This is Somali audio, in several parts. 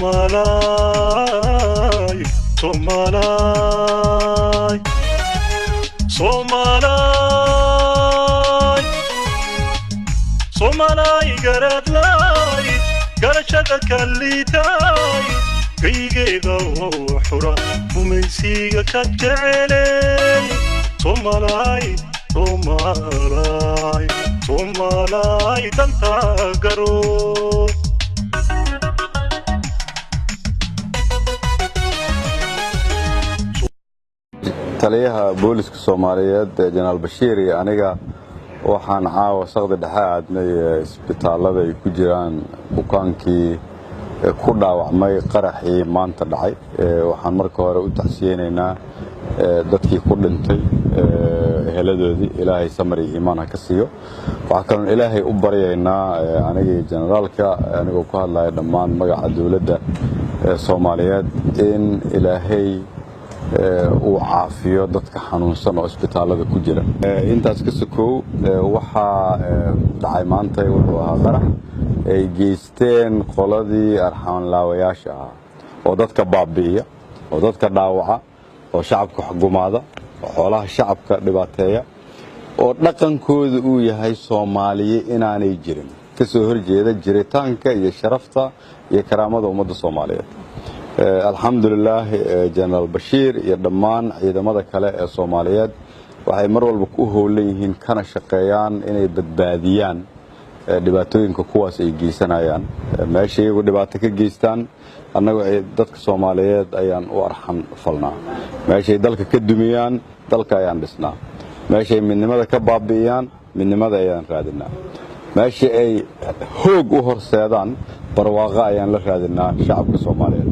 Somalay, Somalay, Somalay, Somalay, Garadlay, Garashada Kalitay, Gayga Hura, Umisiga Kajale, Somalay, Somalay, Somalay, Tanta Garo. taliyaha booliska Soomaaliyeed Janaal Bashiir iyo aniga waxaan caawa saqda dhexe aadnay isbitaalada ay ku jiraan bukaankii ku dhaawacmay qaraxii maanta dhacay waxaan marka hore u taxsiyeenaynaa dadkii ku dhintay eheladoodii ilaahay samir iyo iimaan ka siiyo waxa kale oo ilaahay u baryaynaa aniga generaalka anigoo ku hadlaya dhammaan magaca dawladda Soomaaliyeed in ilaahay uu caafiyo dadka xanuunsan oo isbitaalada ku jira intaas ka sokow waxa dhacay maanta wuxuu ahaa qarax ay geysteen qoladii arxaan laawayaasha ah oo dadka baabi'iya oo dadka dhaawaca oo shacabka xukuumada oo xoolaha shacabka dhibaateeya oo dhaqankoodu uu yahay Soomaaliye inaanay jirin ka soo horjeeda jiritaanka iyo sharafta iyo karaamada ummadda Soomaaliyeed alxamdulillah Janaal Bashiir iyo dhammaan ciidamada kale ee Soomaaliyeed waxay mar walba ku howlan yihiin kana shaqeeyaan inay badbaadiyaan dhibaatooyinka kuwaas ay geysanayaan meesha iyagu dhibaato ka geystaan annagu dadka Soomaaliyeed ayaan u arxan falnaa meesha ay dalka ka dumiyaan dalka ayaan dhisnaa meesha ay midnimada ka baabi'iyaan midnimada ayaan raadinaa meesha ay hoog u horseedaan barwaaqo ayaan la raadinaa shacabka Soomaaliyeed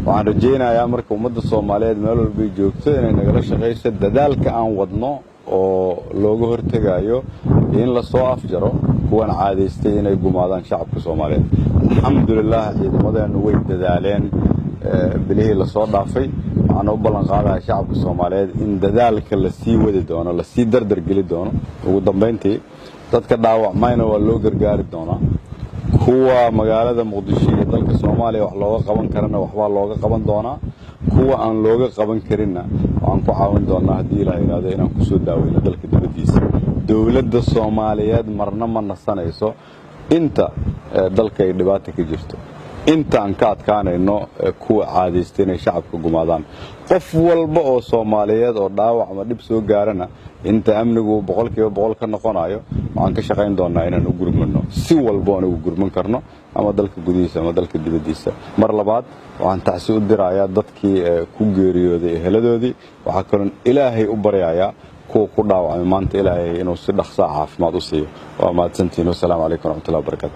waxaan rajaynayaa marka ummadda Soomaaliyeed meel walba ay joogto inay nagala shaqeyso dadaalka aan wadno oo looga hortagayo in la soo afjaro kuwan caadaystay inay gumaadaan shacabka Soomaaliyeed alxamdulillah ciidamadeenu way dadaaleen bilihii la soo dhaafay waxaan u ballan qaadayaa shacabka Soomaaliyeed in dadaalka la sii wadi doono la sii dardar geli doono ugu dambeyntii dadka dhaawacmayna waa loo gargaari doonaa kuwa magaalada Muqdisho iyo dalka Soomaaliya wax looga qaban karana waxba looga qaban doonaa kuwa aan looga qaban karinna waan ku caawin doonaa hadii Ilaahay yiraahdo inaan ku soo daaweyno dalka dibadiisa dawladda Soomaaliyeed marna ma nasanayso inta dalka ay dhibaato ka jirto inta aan ka adkaanayno kuwa caadaystay inay shacabka gumaadaan qof walba oo Soomaaliyeed oo dhaawac ama dhib soo gaarana inta amnigu 100% ka noqonayo waxaan ka shaqeyn doonaa inaan u gurmano si walba oo ugu gurman karno ama dalka gudihiisa ama dalka dibadiisa mar labaad waxaan taasi u dirayaa dadkii ku geeriyooday eheladoodii waxa kale Ilaahay u baryayaa kuwa ku dhaawacmay maanta Ilaahay inuu si dhaqso caafimaad u siiyo waa mahadsantiin. Wassalaamu calaykum wa rahmatullahi wa barakaatuh.